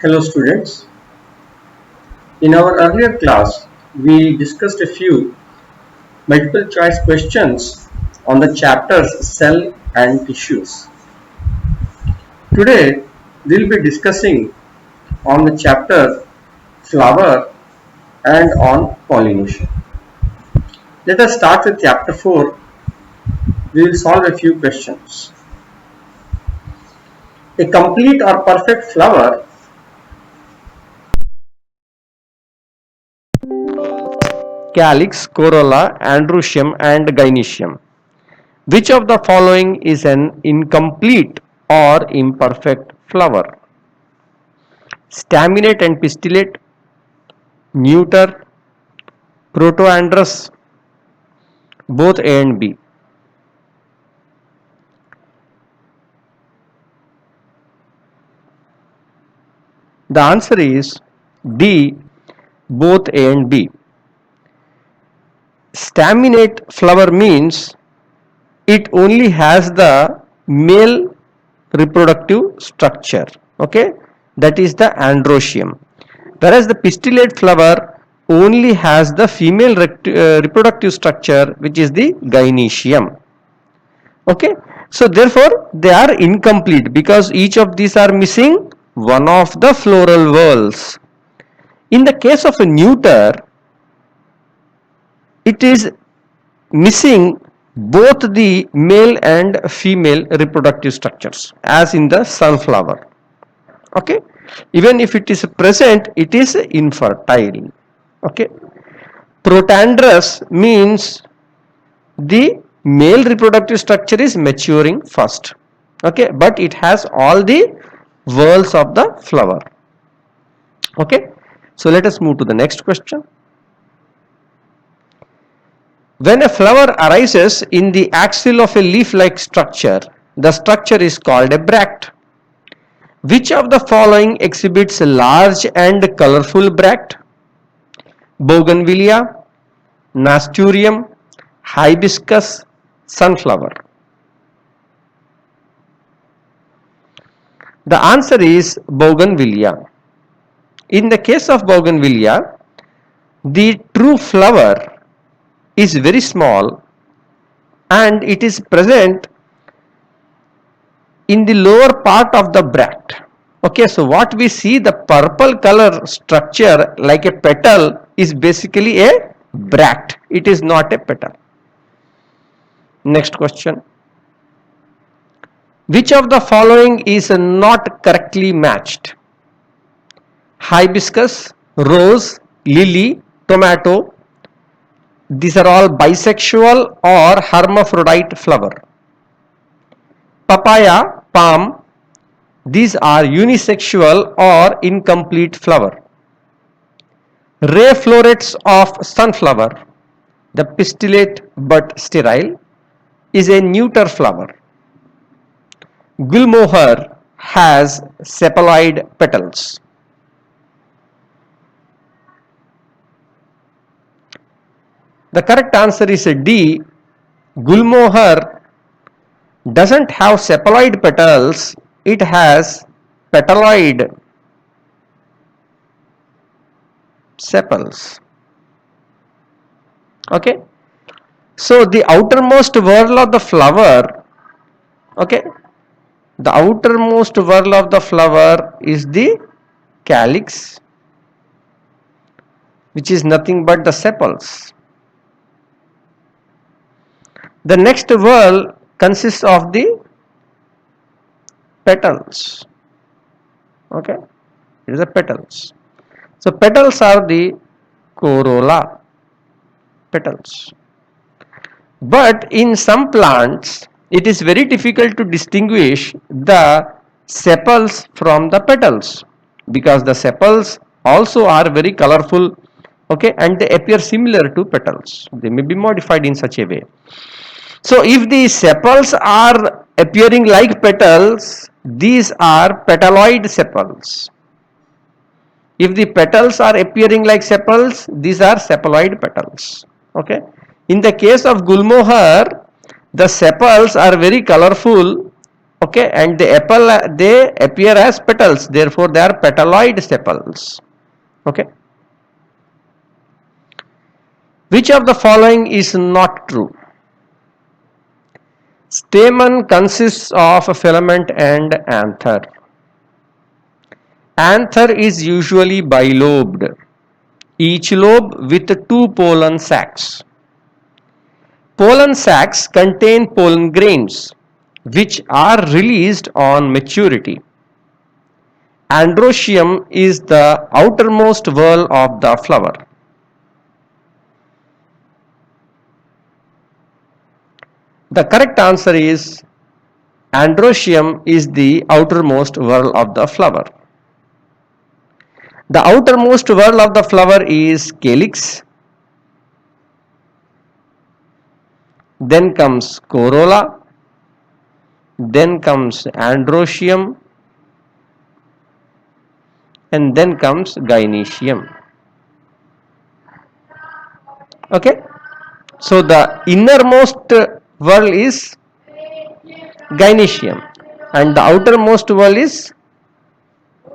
Hello students. In our earlier class, we discussed a few multiple choice questions on the chapters cell and tissues. Today, we will be discussing on the chapter flower and on pollination. Let us start with chapter 4. We will solve a few questions. A complete or perfect flower calyx, corolla, androecium and gynoecium. Which of the following is an incomplete or imperfect flower? Staminate and pistillate, neuter, protoandrous, both A and B. The answer is D, both A and B. Staminate flower means it only has the male reproductive structure, okay, that is the androecium, whereas the pistillate flower only has the female reproductive structure, which is the gynoecium. Okay, so therefore they are incomplete because each of these are missing one of the floral whorls. In the case of a neuter, it is missing both the male and female reproductive structures as in the sunflower. Okay, even if it is present, it is infertile. Okay, protandrous means the male reproductive structure is maturing first. Okay, but it has all the whorls of the flower. Okay, so let us move to the next question. When a flower arises in the axil of a leaf-like structure, the structure is called a bract. Which of the following exhibits a large and colorful bract? Bougainvillea, nasturtium, hibiscus, sunflower. The answer is Bougainvillea. In the case of Bougainvillea, the true flower is very small and it is present in the lower part of the bract. Okay, so what we see, the purple color structure like a petal is basically a bract. It is not a petal. Next question. Which of the following is not correctly matched? Hibiscus, rose, lily, tomato. These are all bisexual or hermaphrodite flower. Papaya, palm. These are unisexual or incomplete flower. Ray florets of sunflower, the pistillate but sterile, is a neuter flower. Gulmohar has sepaloid petals. The correct answer is D. Gulmohar doesn't have sepaloid petals, it has petaloid sepals. Okay, so the outermost whorl of the flower, okay, the outermost whorl of the flower is the calyx, which is nothing but the sepals. The next whorl consists of the petals. Okay, it is the petals. So petals are the corolla petals. But in some plants, it is very difficult to distinguish the sepals from the petals because the sepals also are very colorful, okay, and they appear similar to petals. They may be modified in such a way. So if the sepals are appearing like petals, these are petaloid sepals. If the petals are appearing like sepals, these are sepaloid petals. Okay. In the case of Gulmohar, the sepals are very colorful Okay, and they appear as petals, therefore they are petaloid sepals. Okay. Which of the following is not true? Stamen consists of a filament and anther. Anther is usually bilobed, each lobe with two pollen sacs. Pollen sacs contain pollen grains, which are released on maturity. Androecium is the outermost whorl of the flower. The correct answer is Androecium is the outermost whorl of the flower. The outermost whorl of the flower is calyx. Then comes corolla. Then comes androecium. And then comes gynoecium. Okay. So the innermost whorl is gynoecium and the outermost whorl is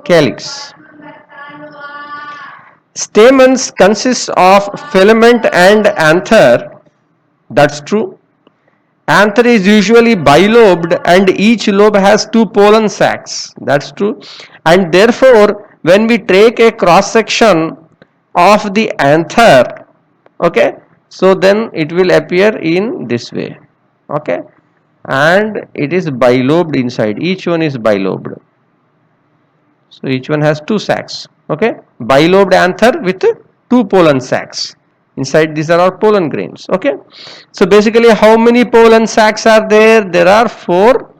calyx. Stamens consist of filament and anther. That's true. Anther is usually bilobed and each lobe has two pollen sacs. That's true. And therefore, when we take a cross section of the anther, okay, so then it will appear in this way. Okay, and it is bilobed inside. Each one is bilobed. So each one has two sacs. Okay, bilobed anther with two pollen sacs. Inside these are our pollen grains. Okay, so basically how many pollen sacs are there? There are 4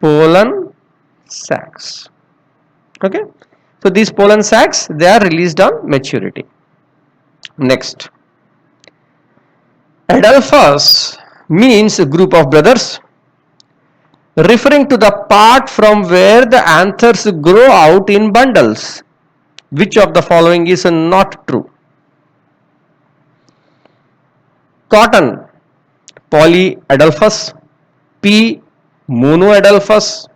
pollen sacs. Okay, so these pollen sacs, they are released on maturity. Next, Adelphus means a group of brothers, referring to the part from where the anthers grow out in bundles. Which of the following is not true? Cotton, Polyadelphus. P, Monoadelphus.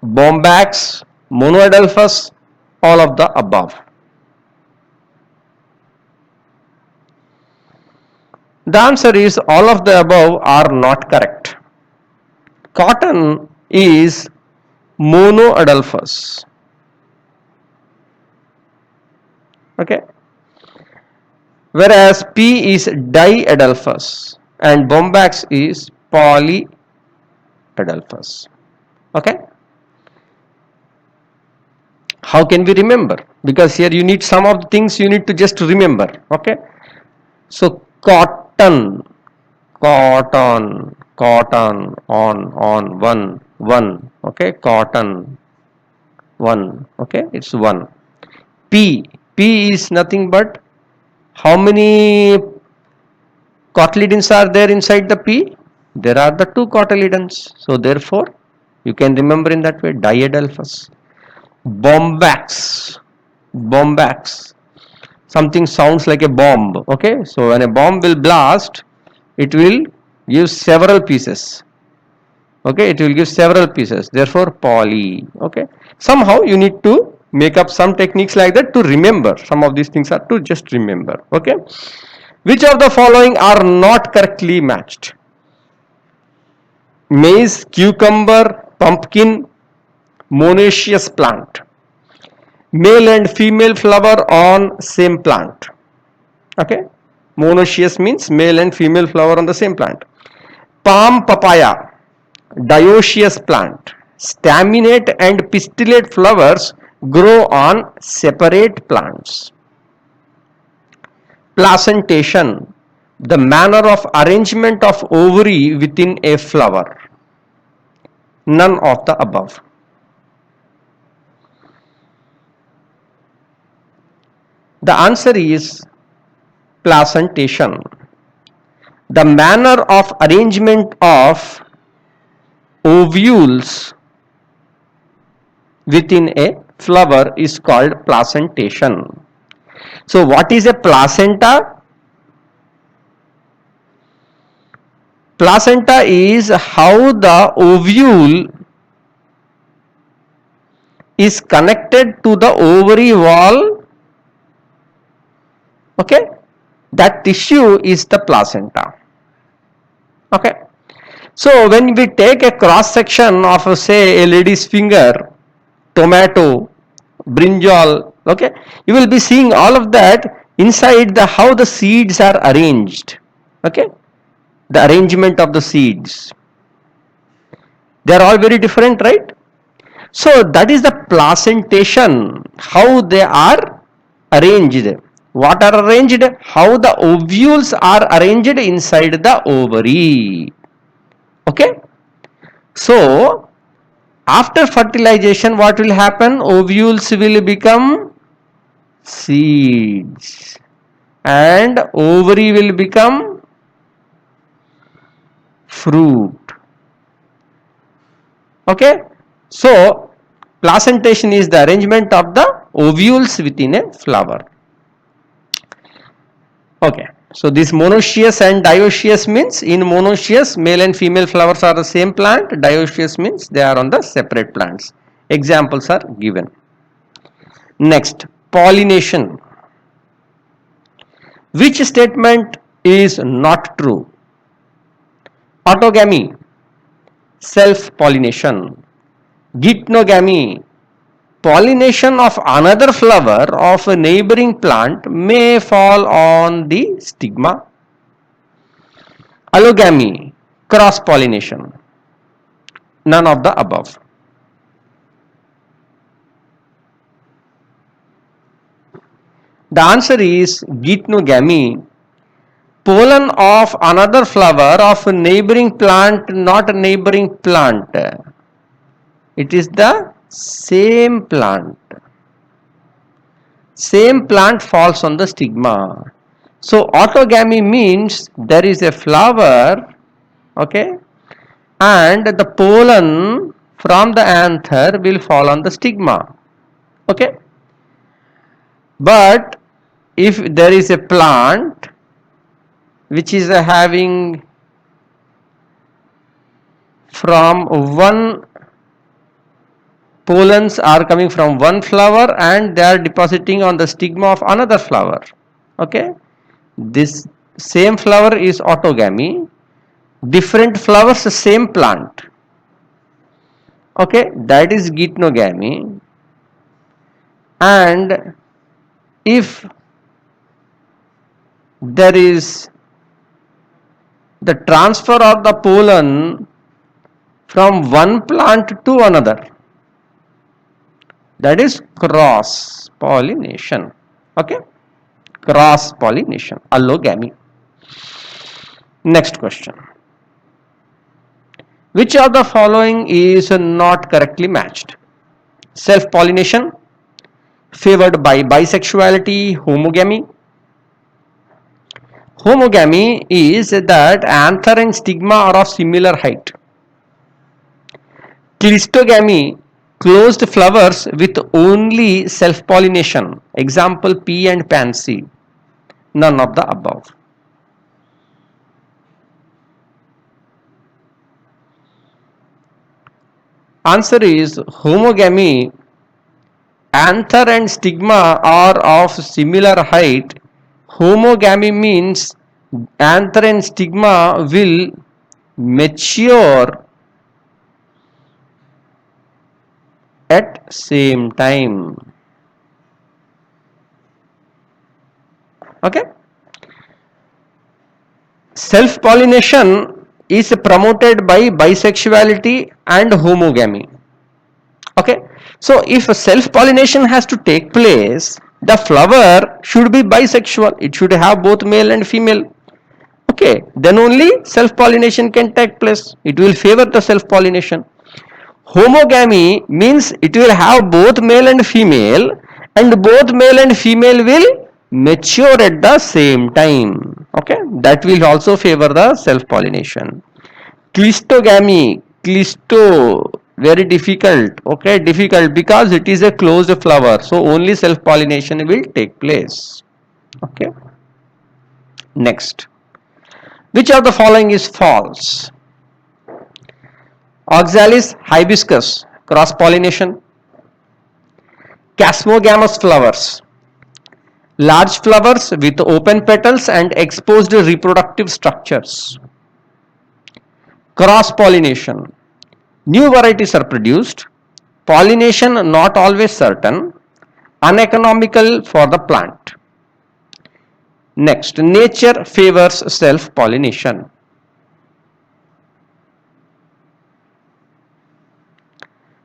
Bombax, Monoadelphus. All of the above. The answer is all of the above are not correct. Cotton is Monoadelphus. Okay. Whereas P is Diadelphus and Bombax is Polyadelphus. Okay. How can we remember? Because here you need some of the things you need to just remember. Okay. So cotton, cotton, cotton, on, one. Okay. Cotton, one. Okay. It's one. P is nothing but how many cotyledons are there inside the P? There are the 2 cotyledons. So therefore, you can remember in that way, Diadelphus. Bombax. Something sounds like a bomb. Okay, so when a bomb will blast, it will give several pieces. Okay, it will give several pieces. Therefore, poly. Okay, somehow you need to make up some techniques like that to remember. Some of these things are to just remember. Okay, which of the following are not correctly matched? Maize, cucumber, pumpkin, monoecious plant. Male and female flower on same plant. Okay, monoecious means male and female flower on the same plant. Palm papaya, dioecious plant. Staminate and pistillate flowers grow on separate plants. Placentation, the manner of arrangement of ovary within a flower. None of the above. The answer is placentation. The manner of arrangement of ovules within a flower is called placentation. So what is a placenta? Placenta is how the ovule is connected to the ovary wall. Okay, that tissue is the placenta. Okay, so when we take a cross section of say a lady's finger, tomato, brinjal, okay, you will be seeing all of that inside the how the seeds are arranged. Okay, the arrangement of the seeds, they are all very different, right? So that is the placentation, how they are arranged. What are arranged? How the ovules are arranged inside the ovary. Okay. So after fertilization, what will happen? Ovules will become seeds and ovary will become fruit. Okay. So placentation is the arrangement of the ovules within a flower. Okay. So this monoecious and dioecious means in monoecious male and female flowers are the same plant. Dioecious means they are on the separate plants. Examples are given. Next, pollination. Which statement is not true? Autogamy, self-pollination. Geitonogamy, pollination of another flower of a neighboring plant may fall on the stigma. Allogamy, cross-pollination. None of the above. The answer is geitonogamy. Pollen of another flower of a neighboring plant, not a neighboring plant. It is the same plant. Same plant falls on the stigma. So autogamy means there is a flower, okay, and the pollen from the anther will fall on the stigma. Okay. But if there is a plant which is having from one pollens are coming from one flower and they are depositing on the stigma of another flower, okay, this same flower is autogamy, different flowers same plant, okay, that is geitonogamy. And if there is the transfer of the pollen from one plant to another, that is cross pollination. Okay, cross pollination, allogamy. Next question. Which of the following is not correctly matched? Self pollination, favored by bisexuality, homogamy. Homogamy is that anther and stigma are of similar height. Cleistogamy, closed flowers with only self-pollination. Example, pea and pansy. None of the above. Answer is homogamy. Anther and stigma are of similar height. Homogamy means anther and stigma will mature at same time. Okay. Self pollination is promoted by bisexuality and homogamy. Okay, so if self pollination has to take place, the flower should be bisexual, it should have both male and female. Okay, then only self pollination can take place, it will favor the self pollination. Homogamy means it will have both male and female, and both male and female will mature at the same time. Okay, that will also favor the self pollination. Cleistogamy, cleisto, very difficult. Okay, difficult because it is a closed flower, so only self pollination will take place. Okay, next, Which of the following is false? Oxalis hibiscus, cross pollination. Casmogamous flowers, large flowers with open petals and exposed reproductive structures. Cross pollination, new varieties are produced, pollination not always certain, uneconomical for the plant. Next, nature favors self pollination.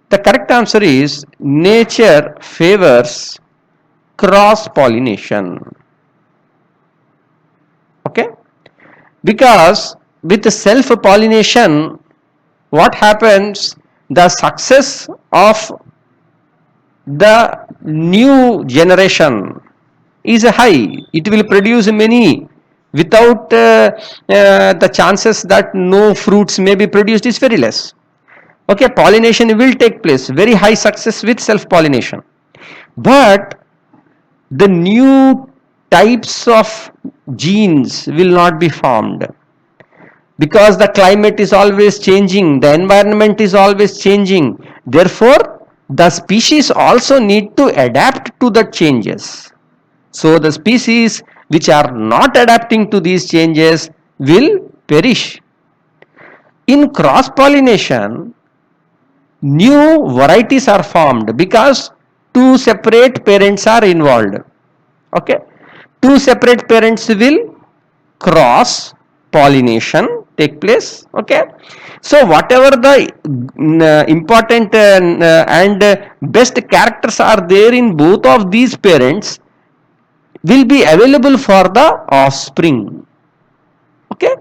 The correct answer is nature favors cross pollination. Okay, because with self pollination, what happens, the success of the new generation is high. It will produce many without the chances that no fruits may be produced is very less. Okay, pollination will take place, very high success with self pollination, but the new types of genes will not be formed, because the climate is always changing, the environment is always changing. Therefore, the species also need to adapt to the changes. So the species which are not adapting to these changes will perish. In cross pollination, new varieties are formed because two separate parents are involved. Okay, two separate parents will cross pollination take place. Okay, so whatever the important and best characters are there in both of these parents will be available for the offspring. Okay,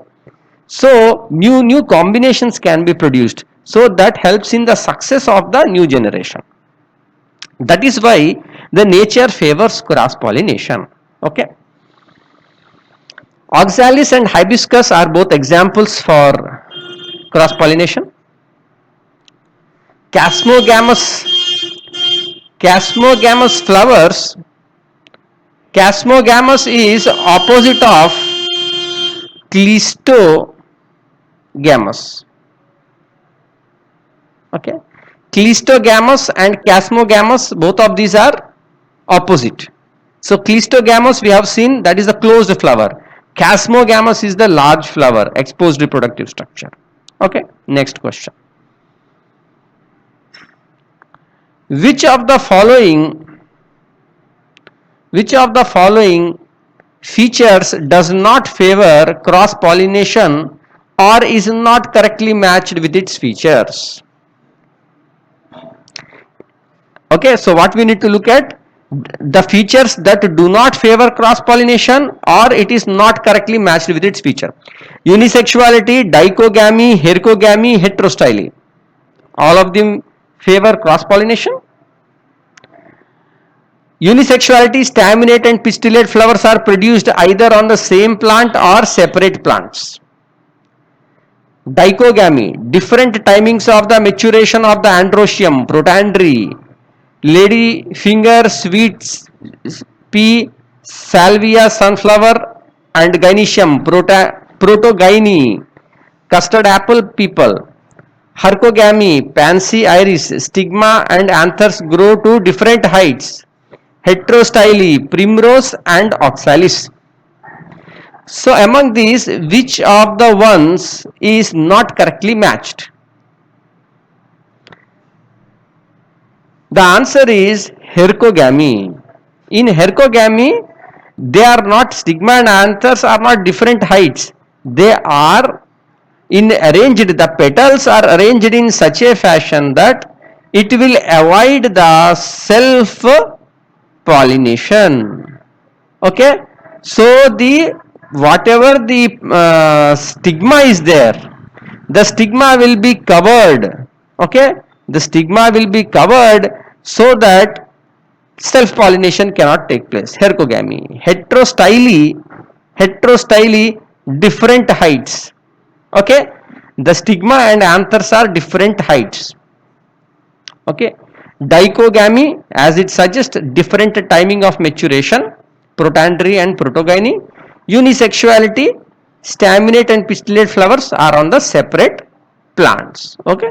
so new combinations can be produced, so that helps in the success of the new generation. That is why the nature favors cross pollination. Okay, oxalis and hibiscus are both examples for cross pollination. Casmogamous flowers, casmogamous is opposite of cleistogamous. Okay, cleistogamous and casmogamous, both of these are opposite. So cleistogamous we have seen, that is the closed flower. Casmogamous is the large flower, exposed reproductive structure. Okay, next question. Which of the following features does not favor cross pollination or is not correctly matched with its features? Okay, so what we need to look at, the features that do not favor cross pollination or it is not correctly matched with its feature. Unisexuality, dichogamy, hercogamy, heterostyly, all of them favor cross pollination. Unisexuality, staminate and pistillate flowers are produced either on the same plant or separate plants. Dichogamy, different timings of the maturation of the androecium, protandry, lady finger sweet pea, salvia sunflower and gynoecium, protogyny, custard apple people. Hercogamy, pansy iris, stigma and anthers grow to different heights. Heterostyly, primrose and oxalis. So among these, which of the ones is not correctly matched? The answer is hercogamy. In hercogamy, they are not, stigma and anthers are not different heights. They are arranged, the petals are arranged in such a fashion that it will avoid the self pollination. Okay, so the whatever the stigma is there, the stigma will be covered. Okay, the stigma will be covered so that self pollination cannot take place. Hercogamy. Heterostyly, different heights. Okay, the stigma and anthers are different heights. Okay, dichogamy, as it suggests, different timing of maturation, protandry and protogyny. Unisexuality, staminate and pistillate flowers are on the separate plants. Okay,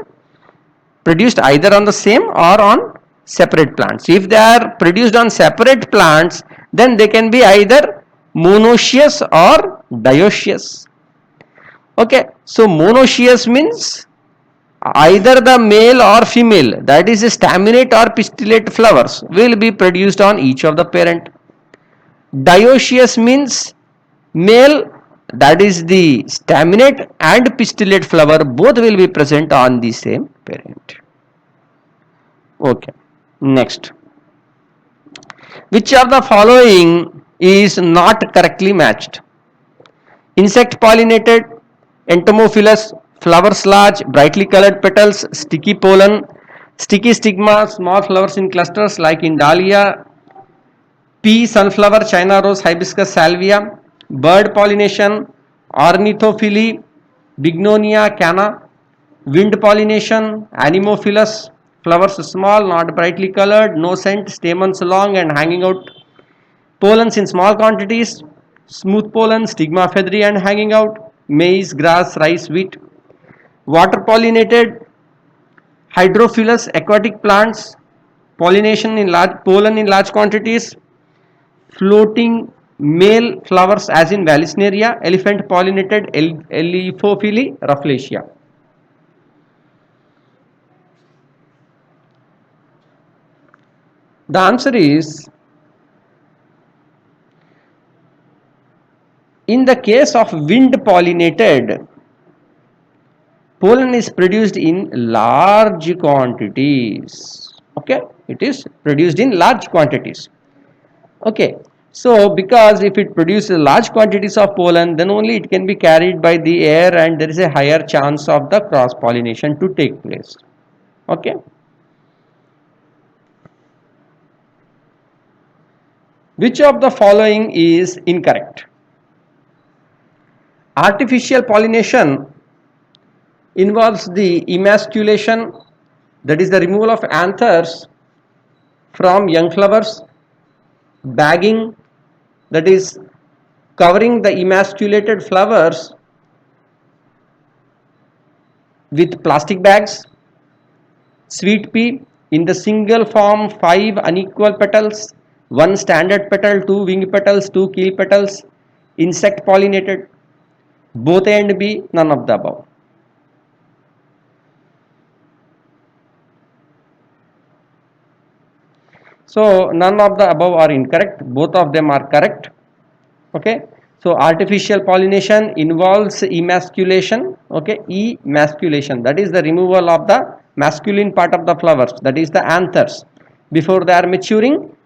produced either on the same or on separate plants. If they are produced on separate plants, then they can be either monoecious or dioecious. Okay, so monoecious means either the male or female, that is staminate or pistillate flowers, will be produced on each of the parent. Dioecious means male, that is the staminate and pistillate flower, both will be present on the same parent. Okay, next. Which of the following is not correctly matched? Insect pollinated, entomophilous, flowers large, brightly colored petals, sticky pollen, sticky stigma, small flowers in clusters like in dahlia, pea, sunflower, china rose, hibiscus, salvia, bird pollination, ornithophily, bignonia cana, wind pollination, anemophilous, flowers small, not brightly colored, no scent, stamens long and hanging out, pollens in small quantities, smooth pollen, stigma feathery and hanging out, maize, grass, rice, wheat, water pollinated, hydrophilous aquatic plants, pollen in large quantities, floating male flowers as in Vallisneria, elephant pollinated, Elephophily, Rafflesia. The answer is, in the case of wind pollinated, pollen is produced in large quantities. Okay, it is produced in large quantities. Okay, so because if it produces large quantities of pollen, then only it can be carried by the air and there is a higher chance of the cross pollination to take place. Okay. Which of the following is incorrect? Artificial pollination involves the emasculation, that is the removal of anthers from young flowers, bagging, that is covering the emasculated flowers with plastic bags, sweet pea in the single form 5 unequal petals, 1 standard petal, 2 wing petals, 2 keel petals, insect pollinated, both A and B, none of the above. So none of the above are incorrect, both of them are correct. Okay, so artificial pollination involves emasculation. Okay, emasculation, that is the removal of the masculine part of the flowers, that is the anthers. Before they are maturing,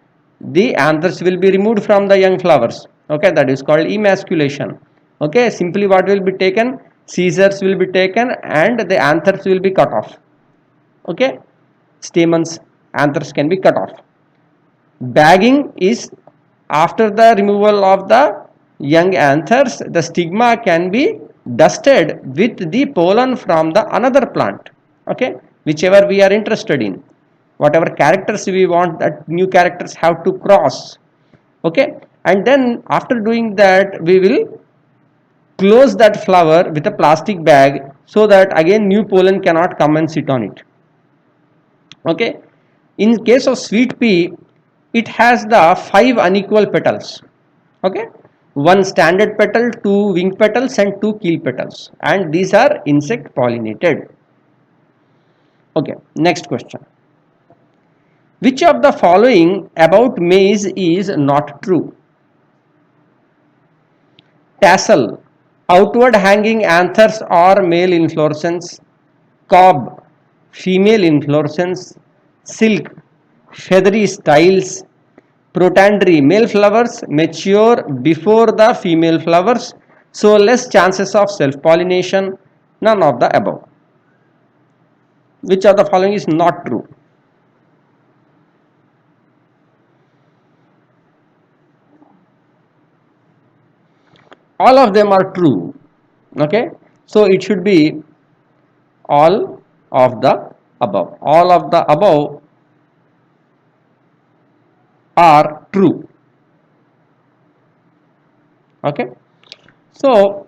the anthers will be removed from the young flowers. Okay, that is called emasculation. Okay, simply what will be taken, scissors will be taken and the anthers will be cut off. Okay, stamens, anthers can be cut off. Bagging is after the removal of the young anthers, the stigma can be dusted with the pollen from the another plant. Okay, whichever we are interested in, whatever characters we want, that new characters have to cross. Okay, and then after doing that, we will close that flower with a plastic bag so that again new pollen cannot come and sit on it. Okay, in case of sweet pea, it has the 5 unequal petals. Okay, 1 standard petal, 2 wing petals and 2 keel petals, and these are insect pollinated. Okay, next question. Which of the following about maize is not true? Tassel, outward hanging anthers or male inflorescence, cob, female inflorescence, silk, feathery styles, protandry, male flowers mature before the female flowers, so less chances of self-pollination, none of the above. Which of the following is not true? All of them are true. Okay, so it should be all of the above. All of the above are true. Okay, so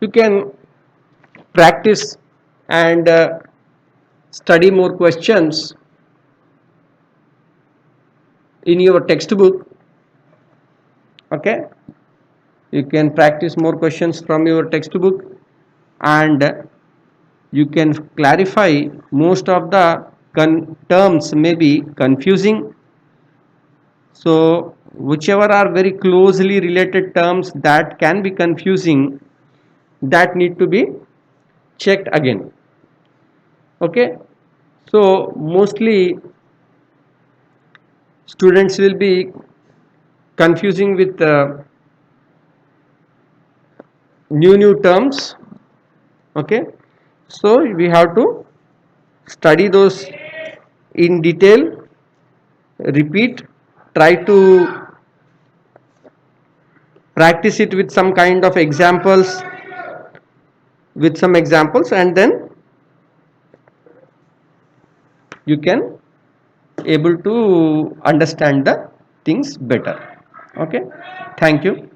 You can practice and study more questions in your textbook. Okay, you can practice more questions from your textbook, and you can clarify most of the terms may be confusing. So whichever are very closely related terms that can be confusing, that need to be checked again. Okay, so mostly students will be confusing with new terms. Okay, so we have to study those in detail, repeat, try to practice it with some kind of examples, with some examples, and then you can able to understand the things better. Okay, thank you.